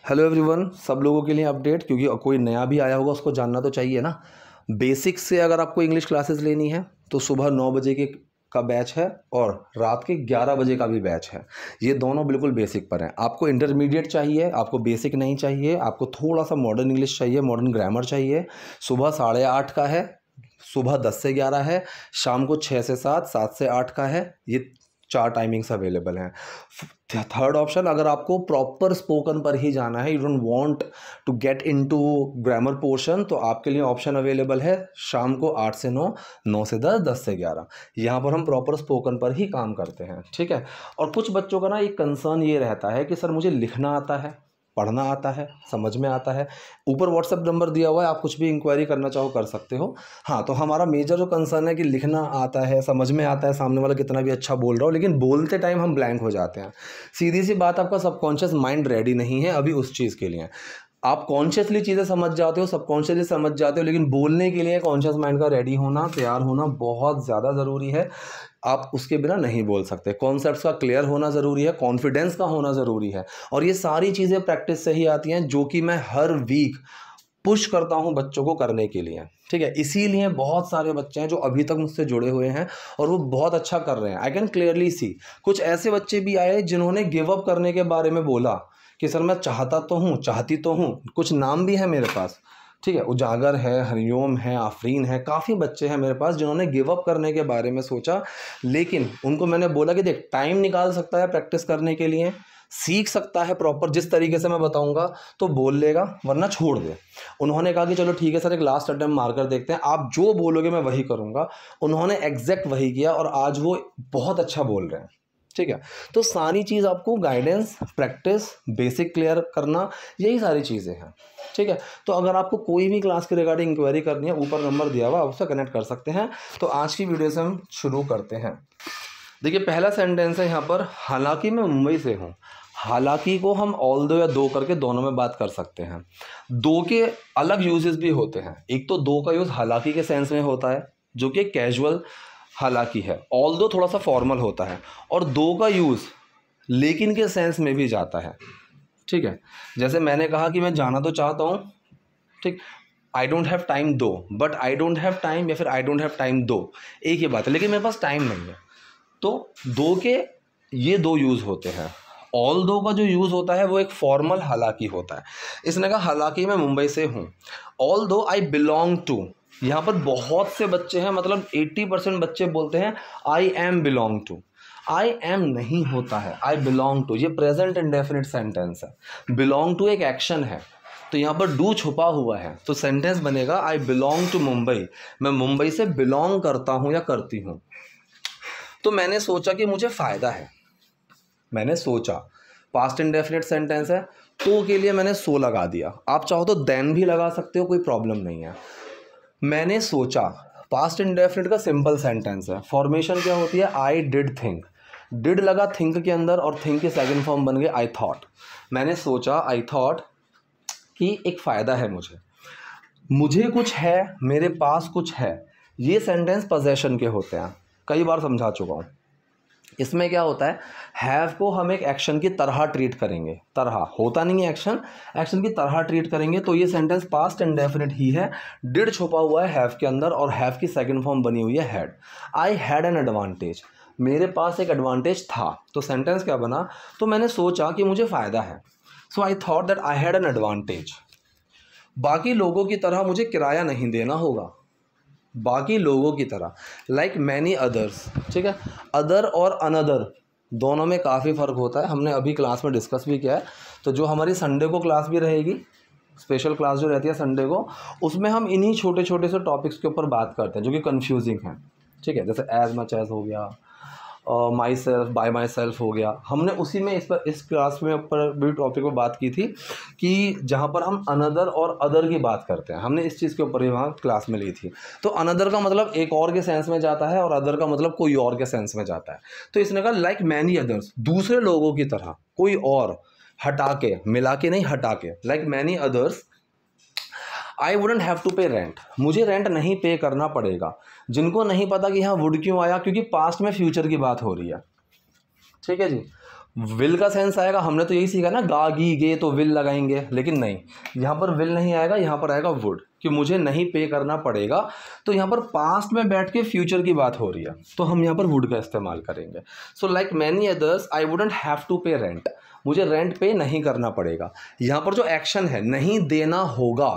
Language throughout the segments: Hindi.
हेलो एवरीवन, सब लोगों के लिए अपडेट, क्योंकि कोई नया भी आया होगा उसको जानना तो चाहिए ना। बेसिक्स से अगर आपको इंग्लिश क्लासेस लेनी है तो सुबह 9 बजे के का बैच है और रात के 11 बजे का भी बैच है। ये दोनों बिल्कुल बेसिक पर हैं। आपको इंटरमीडिएट चाहिए, आपको बेसिक नहीं चाहिए, आपको थोड़ा सा मॉडर्न इंग्लिश चाहिए, मॉडर्न ग्रामर चाहिए, सुबह 8:30 का है, सुबह 10 से 11 है, शाम को 6 से 7, 7 से 8 का है। ये 4 टाइमिंग्स अवेलेबल हैं। थर्ड ऑप्शन, अगर आपको प्रॉपर स्पोकन पर ही जाना है, you don't want to get into grammar portion, तो आपके लिए ऑप्शन अवेलेबल है शाम को 8 से 9, 9 से 10, 10 से 11। यहाँ पर हम प्रॉपर स्पोकन पर ही काम करते हैं, ठीक है। और कुछ बच्चों का ना एक कंसर्न ये रहता है कि सर मुझे लिखना आता है, पढ़ना आता है, समझ में आता है। ऊपर व्हाट्सएप नंबर दिया हुआ है, आप कुछ भी इंक्वायरी करना चाहो कर सकते हो। हाँ, तो हमारा मेजर जो कंसर्न है कि लिखना आता है, समझ में आता है, सामने वाला कितना भी अच्छा बोल रहा हो, लेकिन बोलते टाइम हम ब्लैंक हो जाते हैं। सीधी सी बात, आपका सबकॉन्शियस माइंड रेडी नहीं है अभी उस चीज़ के लिए। आप कॉन्शियसली चीज़ें समझ जाते हो, सबकॉन्शियसली समझ जाते हो, लेकिन बोलने के लिए कॉन्शियस माइंड का रेडी होना, तैयार होना बहुत ज़्यादा ज़रूरी है। आप उसके बिना नहीं बोल सकते। कॉन्सेप्ट्स का क्लियर होना ज़रूरी है, कॉन्फिडेंस का होना ज़रूरी है, और ये सारी चीज़ें प्रैक्टिस से ही आती हैं, जो कि मैं हर वीक पुश करता हूं बच्चों को करने के लिए, ठीक है। इसीलिए बहुत सारे बच्चे हैं जो अभी तक मुझसे जुड़े हुए हैं और वो बहुत अच्छा कर रहे हैं। I can clearly see. कुछ ऐसे बच्चे भी आए जिन्होंने गिव अप करने के बारे में बोला कि सर मैं चाहता तो हूँ, चाहती तो हूँ, कुछ नाम भी है मेरे पास, ठीक है। उजागर है, हरिओम है, आफरीन है, काफ़ी बच्चे हैं मेरे पास जिन्होंने गिव अप करने के बारे में सोचा, लेकिन उनको मैंने बोला कि देख, टाइम निकाल सकता है प्रैक्टिस करने के लिए, सीख सकता है प्रॉपर जिस तरीके से मैं बताऊंगा तो बोल लेगा, वरना छोड़ दे। उन्होंने कहा कि चलो ठीक है सर, एक लास्ट अटेम्प्ट मारकर देखते हैं, आप जो बोलोगे मैं वही करूंगा। उन्होंने एग्जैक्ट वही किया और आज वो बहुत अच्छा बोल रहे हैं, ठीक है। तो सारी चीज़ आपको गाइडेंस, प्रैक्टिस, बेसिक क्लियर करना, यही सारी चीज़ें हैं, ठीक है। तो अगर आपको कोई भी क्लास के रिगार्डिंग इंक्वायरी करनी है, ऊपर नंबर दिया हुआ, आप उससे कनेक्ट कर सकते हैं। तो आज की वीडियो से हम शुरू करते हैं। देखिए, पहला सेंटेंस है यहाँ पर, हालांकि मैं मुंबई से हूँ। हालांकि को हम ऑल दो या दो करके दोनों में बात कर सकते हैं। दो के अलग यूजेस भी होते हैं। एक तो दो का यूज़ हालांकि के सेंस में होता है, जो कि कैजुअल हालांकि है। ऑल दो थोड़ा सा फॉर्मल होता है। और दो का यूज़ लेकिन के सेंस में भी जाता है, ठीक है। जैसे मैंने कहा कि मैं जाना तो चाहता हूँ, ठीक, आई डोंट हैव टाइम दो, but I don't have time या फिर आई डोंट हैव टाइम दो एक ही बात है, लेकिन मेरे पास टाइम नहीं है। तो दो के ये दो यूज़ होते हैं। ऑल दो का जो यूज़ होता है वो एक फॉर्मल हालांकि होता है। इसने कहा हालांकि मैं मुंबई से हूँ। ऑल दो आई बिलोंग टू, यहाँ पर बहुत से बच्चे हैं, मतलब 80% बच्चे बोलते हैं I am belong to. I am नहीं होता है, आई बिलोंग टू। ये प्रेजेंट इंडेफिनिट सेंटेंस है। बिलोंग टू एक एक्शन है, तो यहाँ पर डू छुपा हुआ है, तो सेंटेंस बनेगा आई बिलोंग टू मुंबई। मैं मुंबई से बिलोंग करता हूँ या करती हूँ। तो मैंने सोचा कि मुझे फ़ायदा है। मैंने सोचा, पास्ट इंडेफिनिट सेंटेंस है, तो के लिए मैंने सो लगा दिया। आप चाहो तो देन भी लगा सकते हो, कोई प्रॉब्लम नहीं है। मैंने सोचा, पास्ट इंडेफिनिट का सिंपल सेंटेंस है। फॉर्मेशन क्या होती है, आई डिड थिंक। डिड लगा थिंक के अंदर और थिंक के सेकंड फॉर्म बन गए आई थॉट। मैंने सोचा, आई थॉट, कि एक फ़ायदा है मुझे कुछ है, मेरे पास कुछ है। ये सेंटेंस पोजेशन के होते हैं, कई बार समझा चुका हूँ। इसमें क्या होता है, हैव को हम एक एक्शन की तरह ट्रीट करेंगे, तरह होता नहीं है एक्शन, एक्शन की तरह ट्रीट करेंगे, तो ये सेंटेंस पास्ट इंडेफिनिट ही है। डिड छुपा हुआ है हैव के अंदर और हैव की सेकंड फॉर्म बनी हुई है had. I had an advantage, मेरे पास एक एडवांटेज था। तो सेंटेंस क्या बना, तो मैंने सोचा कि मुझे फ़ायदा है, so I thought that I had an advantage. बाकी लोगों की तरह मुझे किराया नहीं देना होगा, बाकी लोगों की तरह, लाइक मैनी अदर्स, ठीक है। अदर और अनदर दोनों में काफ़ी फ़र्क होता है, हमने अभी क्लास में डिस्कस भी किया है। तो जो हमारी संडे को क्लास भी रहेगी, स्पेशल क्लास जो रहती है संडे को, उसमें हम इन्हीं छोटे छोटे से टॉपिक्स के ऊपर बात करते हैं जो कि कन्फ्यूजिंग हैं, ठीक है। जैसे एज मच एज हो गया, my self, bye my self हो गया। हमने उसी में इस क्लास में ऊपर भी टॉपिक पर बात की थी कि जहाँ पर हम अनदर और अदर की बात करते हैं, हमने इस चीज़ के ऊपर ही वहाँ क्लास में ली थी। तो अनदर का मतलब एक और के सेंस में जाता है और अदर का मतलब कोई और के सेंस में जाता है। तो इसने कहा लाइक मैनी अदर्स, दूसरे लोगों की तरह, कोई और, हटा के, मिला के नहीं, हटा के, like many others I wouldn't have to pay rent, मुझे रेंट नहीं पे करना पड़ेगा। जिनको नहीं पता कि यहाँ वुड क्यों आया, क्योंकि पास्ट में फ्यूचर की बात हो रही है, ठीक है जी। विल का सेंस आएगा, हमने तो यही सीखा ना, गा गी गे तो विल लगाएंगे, लेकिन नहीं, यहाँ पर विल नहीं आएगा, यहाँ पर आएगा वुड, कि मुझे नहीं पे करना पड़ेगा। तो यहाँ पर पास्ट में बैठ के फ्यूचर की बात हो रही है, तो हम यहाँ पर वुड का इस्तेमाल करेंगे। So like many others I wouldn't have to pay rent, मुझे रेंट पे नहीं करना पड़ेगा। यहाँ पर जो एक्शन है, नहीं देना होगा,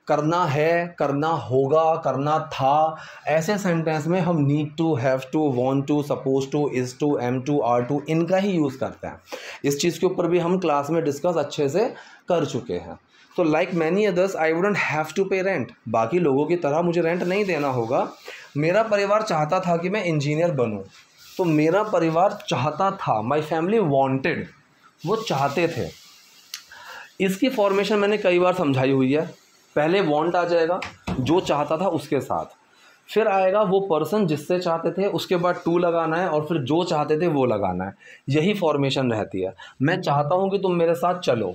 करना है, करना होगा, करना था, ऐसे सेंटेंस में हम need to, have to, want to, suppose to, is to, am to, are to, इनका ही यूज़ करते हैं। इस चीज़ के ऊपर भी हम क्लास में डिस्कस अच्छे से कर चुके हैं। तो like many others I wouldn't have to pay rent, बाकी लोगों की तरह मुझे रेंट नहीं देना होगा। मेरा परिवार चाहता था कि मैं इंजीनियर बनूं, तो मेरा परिवार चाहता था, माई फैमिली वॉन्टेड, वो चाहते थे। इसकी फॉर्मेशन मैंने कई बार समझाई हुई है। पहले वांट आ जाएगा, जो चाहता था उसके साथ, फिर आएगा वो पर्सन जिससे चाहते थे, उसके बाद टू लगाना है, और फिर जो चाहते थे वो लगाना है। यही फॉर्मेशन रहती है। मैं चाहता हूँ कि तुम मेरे साथ चलो,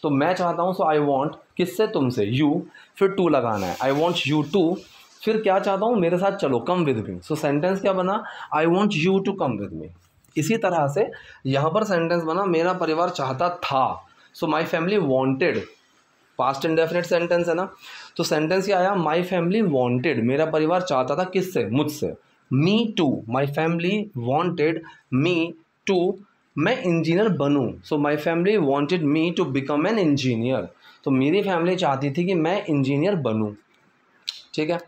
तो मैं चाहता हूँ, सो आई वांट, किससे, तुमसे, यू, फिर टू लगाना है, आई वांट यू टू, फिर क्या चाहता हूँ, मेरे साथ चलो, कम विद मी। सो सेंटेंस क्या बना, I want you to come with me. इसी तरह से यहाँ पर सेंटेंस बना, मेरा परिवार चाहता था, so my family wanted, past indefinite sentence है ना। तो सेंटेंस क्या आया, माई फैमिली वॉन्टेड, मेरा परिवार चाहता था, किससे, मुझसे, me to, my family wanted me to, मैं इंजीनियर बनूं, so my family wanted me to become an engineer, तो मेरी फैमिली चाहती थी कि मैं इंजीनियर बनूं। ठीक है।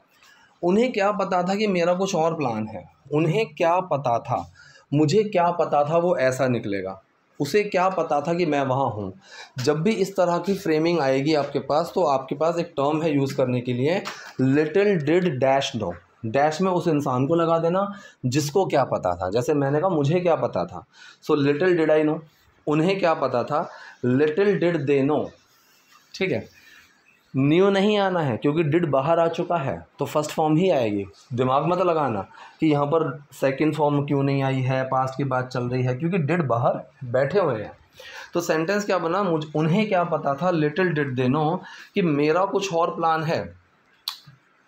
उन्हें क्या पता था कि मेरा कुछ और प्लान है, उन्हें क्या पता था, मुझे क्या पता था वो ऐसा निकलेगा, उसे क्या पता था कि मैं वहाँ हूँ। जब भी इस तरह की फ्रेमिंग आएगी आपके पास, तो आपके पास एक टर्म है यूज़ करने के लिए, little did dash know. Dash में उस इंसान को लगा देना जिसको क्या पता था। जैसे मैंने कहा मुझे क्या पता था, so little did I know. उन्हें क्या पता था, लिटिल डिड दे नो। ठीक है। न्यू नहीं आना है क्योंकि डिड बाहर आ चुका है, तो फर्स्ट फॉर्म ही आएगी। दिमाग मत लगाना कि यहाँ पर सेकंड फॉर्म क्यों नहीं आई है, पास्ट की बात चल रही है, क्योंकि डिड बाहर बैठे हुए हैं। तो सेंटेंस क्या बना, उन्हें क्या पता था, लिटिल डिड दे नो, कि मेरा कुछ और प्लान है।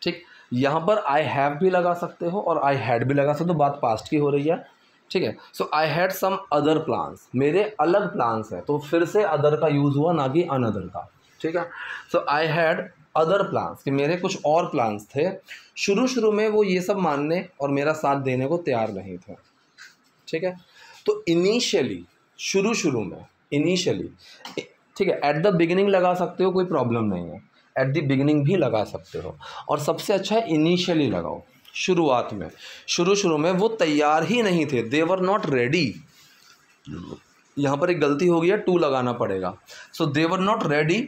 ठीक, यहाँ पर आई हैव भी लगा सकते हो और आई हैड भी लगा सकते हो, बात पास्ट की हो रही है। ठीक है। So I had some other plans, मेरे अलग प्लान्स हैं, तो फिर से अदर का यूज़ हुआ, ना कि अनअदर का। ठीक है। So I had other plans, कि मेरे कुछ और प्लान्स थे। शुरू शुरू में वो ये सब मानने और मेरा साथ देने को तैयार नहीं थे। ठीक है। तो इनिशियली, शुरू में, इनिशियली, ठीक है, एट द बिगिनिंग लगा सकते हो, कोई प्रॉब्लम नहीं है, एट द बिगिनिंग भी लगा सकते हो, और सबसे अच्छा है इनिशियली लगाओ, शुरुआत में। शुरू में वो तैयार ही नहीं थे, दे वर नॉट रेडी। यहाँ पर एक गलती हो गई है, टू लगाना पड़ेगा। So they were not ready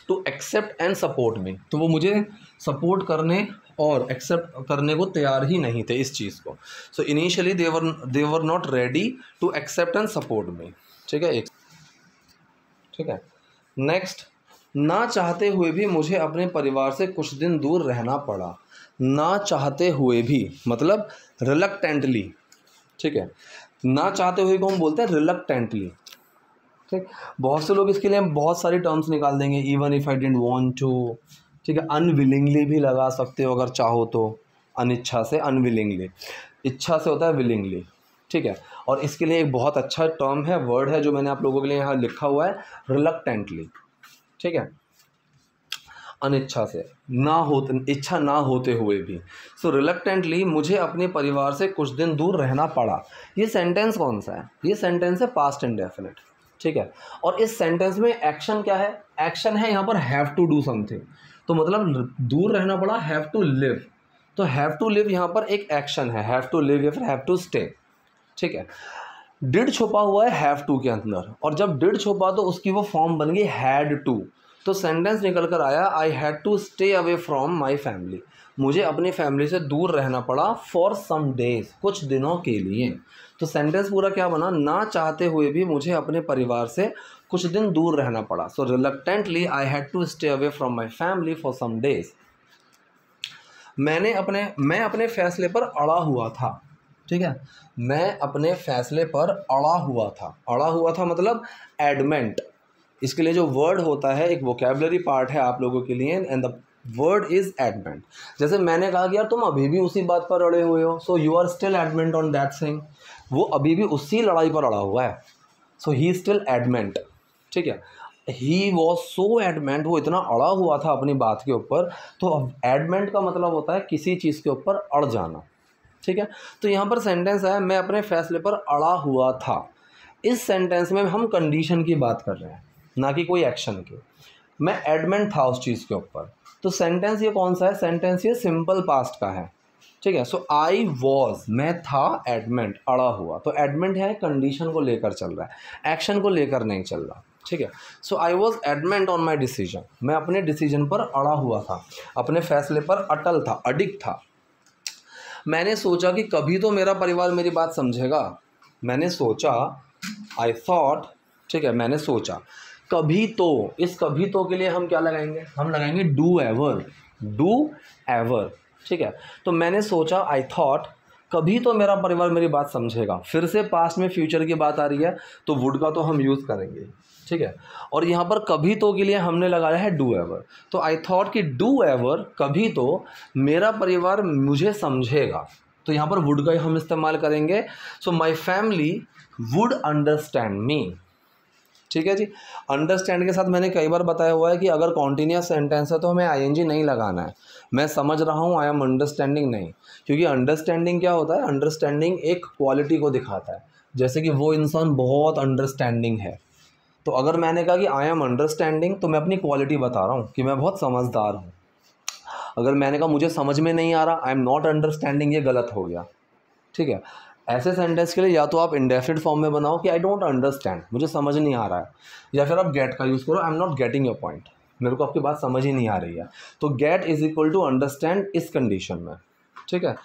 to accept and support me, तो वो मुझे सपोर्ट करने और एक्सेप्ट करने को तैयार ही नहीं थे इस चीज़ को। So initially they were not ready to accept and support me. ठीक है। ठीक है। नेक्स्ट, ना चाहते हुए भी मुझे अपने परिवार से कुछ दिन दूर रहना पड़ा। ना चाहते हुए भी मतलब रिलक्टेंटली। ठीक है। ना चाहते हुए को हम बोलते हैं रिलक्टेंटली। ठीक, बहुत से लोग इसके लिए बहुत सारी टर्म्स निकाल देंगे, even if I didn't want to. ठीक है। अनविलिंगली भी लगा सकते हो अगर चाहो तो, अनिच्छा से अनविलिंगली, इच्छा से होता है विलिंगली। ठीक है। और इसके लिए एक बहुत अच्छा टर्म है, वर्ड है, जो मैंने आप लोगों के लिए यहाँ लिखा हुआ है, रिलक्टेंटली। ठीक है। अनिच्छा से, ना होते, इच्छा ना होते हुए भी। सो रिलक्टेंटली मुझे अपने परिवार से कुछ दिन दूर रहना पड़ा। ये सेंटेंस कौन सा है, ये सेंटेंस है पास्ट इंडेफिनिट। ठीक है। और इस सेंटेंस में एक्शन क्या है, एक्शन है यहाँ पर हैव टू डू समथिंग, तो मतलब दूर रहना पड़ा, हैव टू लिव। तो हैव टू लिव यहाँ पर एक एक्शन है, हैव टू लिव या फिर हैव टू स्टे। ठीक है। डिड छुपा हुआ है हैव टू के अंदर, और जब डिड छुपा तो उसकी वो फॉर्म बन गई हैड टू। तो सेंटेंस निकल कर आया, I had to stay away from my family, मुझे अपनी फैमिली से दूर रहना पड़ा, फॉर सम डेज, कुछ दिनों के लिए। तो सेंटेंस पूरा क्या बना, ना चाहते हुए भी मुझे अपने परिवार से कुछ दिन दूर रहना पड़ा। So reluctantly I had to stay away from my family for some days. मैं अपने फैसले पर अड़ा हुआ था। ठीक है। मैं अपने फैसले पर अड़ा हुआ था। अड़ा हुआ था मतलब एडमेंट। इसके लिए जो वर्ड होता है, एक वोकैबुलरी पार्ट है आप लोगों के लिए, and the word is adamant. जैसे मैंने कहा कि यार तुम अभी भी उसी बात पर अड़े हुए हो, so you are still adamant on that thing. वो अभी भी उसी लड़ाई पर अड़ा हुआ है। सो ही स्टिल एडमेंट, ठीक है, ही वॉज सो एडमेंट, वो इतना अड़ा हुआ था अपनी बात के ऊपर। तो एडमेंट का मतलब होता है किसी चीज़ के ऊपर अड़ जाना, ठीक है। तो यहाँ पर सेंटेंस है मैं अपने फैसले पर अड़ा हुआ था। इस सेंटेंस में हम कंडीशन की बात कर रहे हैं, ना कि कोई एक्शन की। मैं एडमेंट था उस चीज़ के ऊपर। तो सेंटेंस ये कौन सा है? सेंटेंस ये सिंपल पास्ट का है, ठीक है। सो आई वॉज, मैं था एडमेंट, अड़ा हुआ। तो एडमेंट है कंडीशन को लेकर चल रहा है, एक्शन को लेकर नहीं चल रहा, ठीक है। So I was adamant on my decision, मैं अपने डिसीजन पर अड़ा हुआ था, अपने फैसले पर अटल था, अडिग था। मैंने सोचा कि कभी तो मेरा परिवार मेरी बात समझेगा। मैंने सोचा, आई थॉट, ठीक है, मैंने सोचा। कभी तो, इस कभी तो के लिए हम क्या लगाएंगे? हम लगाएंगे डू एवर, डू एवर, ठीक है। तो मैंने सोचा, आई थॉट, कभी तो मेरा परिवार मेरी बात समझेगा। फिर से पास्ट में फ्यूचर की बात आ रही है, तो वुड का तो हम यूज़ करेंगे, ठीक है। और यहाँ पर कभी तो के लिए हमने लगाया है डू एवर। तो आई थॉट कि डू एवर, कभी तो मेरा परिवार मुझे समझेगा। तो यहाँ पर वुड का हम इस्तेमाल करेंगे। So my family would understand me, ठीक है जी। अंडरस्टैंड के साथ मैंने कई बार बताया हुआ है कि अगर कॉन्टीन्यूअस सेंटेंस है तो हमें आईएनजी नहीं लगाना है। मैं समझ रहा हूँ, आई एम अंडरस्टैंडिंग नहीं, क्योंकि अंडरस्टैंडिंग क्या होता है? अंडरस्टैंडिंग एक क्वालिटी को दिखाता है, जैसे कि वो इंसान बहुत अंडरस्टैंडिंग है। तो अगर मैंने कहा कि आई एम अंडरस्टैंडिंग, तो मैं अपनी क्वालिटी बता रहा हूँ कि मैं बहुत समझदार हूँ। अगर मैंने कहा मुझे समझ में नहीं आ रहा, आई एम नॉट अंडरस्टैंडिंग, ये गलत हो गया, ठीक है। ऐसे सेंटेंस के लिए या तो आप इंडेफिनिट फॉर्म में बनाओ कि आई डोंट अंडरस्टैंड, मुझे समझ नहीं आ रहा है, या फिर आप गेट का यूज़ करो, I am not getting your point, मेरे को आपकी बात समझ ही नहीं आ रही है। तो get is equal to understand इस कंडीशन में, ठीक है।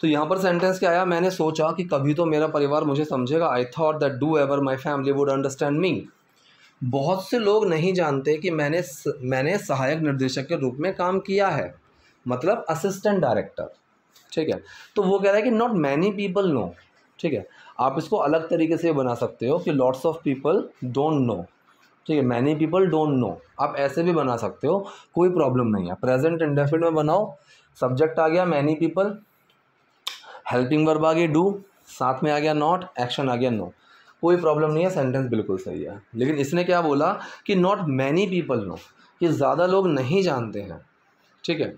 तो यहाँ पर सेंटेंस क्या आया? मैंने सोचा कि कभी तो मेरा परिवार मुझे समझेगा। आई thought that do ever my family would understand मी। बहुत से लोग नहीं जानते कि मैंने सहायक निर्देशक के रूप में काम किया है, मतलब असिस्टेंट डायरेक्टर, ठीक है। तो वो कह रहा है कि नॉट मैनी पीपल नो, ठीक है। आप इसको अलग तरीके से बना सकते हो कि lots of people don't know, ठीक है, मैनी पीपल डोंट नो, आप ऐसे भी बना सकते हो, कोई प्रॉब्लम नहीं है। प्रेजेंट इंडेफिनिट में बनाओ, सब्जेक्ट आ गया मैनी पीपल, हेल्पिंग वर्ब आ गई डू, साथ में आ गया नॉट, एक्शन आ गया नो, कोई प्रॉब्लम नहीं है, सेंटेंस बिल्कुल सही है। लेकिन इसने क्या बोला कि नॉट मैनी पीपल नो, कि ज़्यादा लोग नहीं जानते हैं, ठीक है।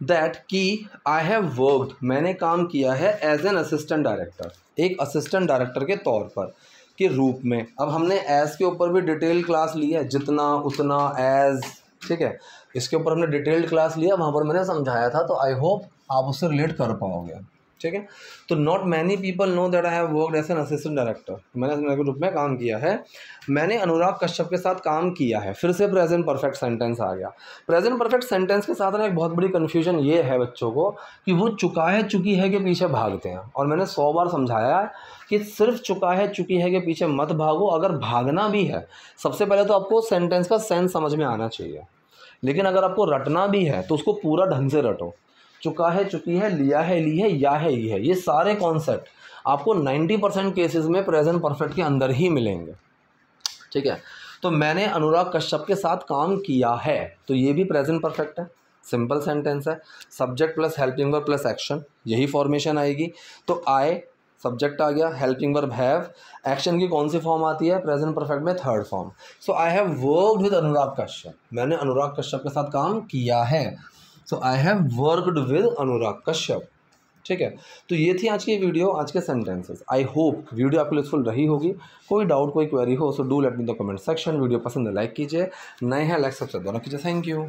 दैट कि आई हैव वर्कड, मैंने काम किया है एज एन असिस्टेंट डायरेक्टर, एक असिस्टेंट डायरेक्टर के तौर पर, के रूप में। अब हमने एज के ऊपर भी डिटेल क्लास ली है, जितना उतना एज, ठीक है, इसके ऊपर हमने डिटेल्ड क्लास लिया, वहाँ पर मैंने समझाया था। तो आई होप आप उससे रिलेट कर पाओगे, ठीक है। तो not many people know that I have worked as an assistant director, मैंने के रूप में काम किया है। मैंने अनुराग कश्यप के साथ काम किया है, फिर से प्रेजेंट परफेक्ट सेंटेंस आ गया। प्रेजेंट परफेक्ट सेंटेंस के साथ ना एक बहुत बड़ी कन्फ्यूजन ये है बच्चों को कि वो चुका है चुकी है के पीछे भागते हैं। और मैंने 100 बार समझाया है कि सिर्फ चुका है चुकी है के पीछे मत भागो। अगर भागना भी है, सबसे पहले तो आपको सेंटेंस का सेंस समझ में आना चाहिए, लेकिन अगर आपको रटना भी है तो उसको पूरा ढंग से रटो। चुका है चुकी है, लिया है ली है, या है ही है, ये सारे कॉन्सेप्ट आपको 90% केसेस में प्रेजेंट परफेक्ट के अंदर ही मिलेंगे, ठीक है। तो मैंने अनुराग कश्यप के साथ काम किया है, तो ये भी प्रेजेंट परफेक्ट है, सिंपल सेंटेंस है, subject plus helping verb plus action, यही फॉर्मेशन आएगी। तो आई सब्जेक्ट आ गया, हेल्पिंग वर्ब हैव, एक्शन की कौन सी फॉर्म आती है प्रेजेंट परफेक्ट में? Third form. So I have worked with Anurag Kashyap, मैंने अनुराग कश्यप के साथ काम किया है। So I have worked with Anurag Kashyap, ठीक है। तो ये थी आज की वीडियो, आज के सेंटेंसेस। आई होप वीडियो आपको यूजफुल रही होगी। कोई डाउट कोई क्वेरी हो so do let me the comment section. Video पसंद है लाइक कीजिए, नए हैं लाइक सब्सक्राइब दोनों कीजिए। Thank you.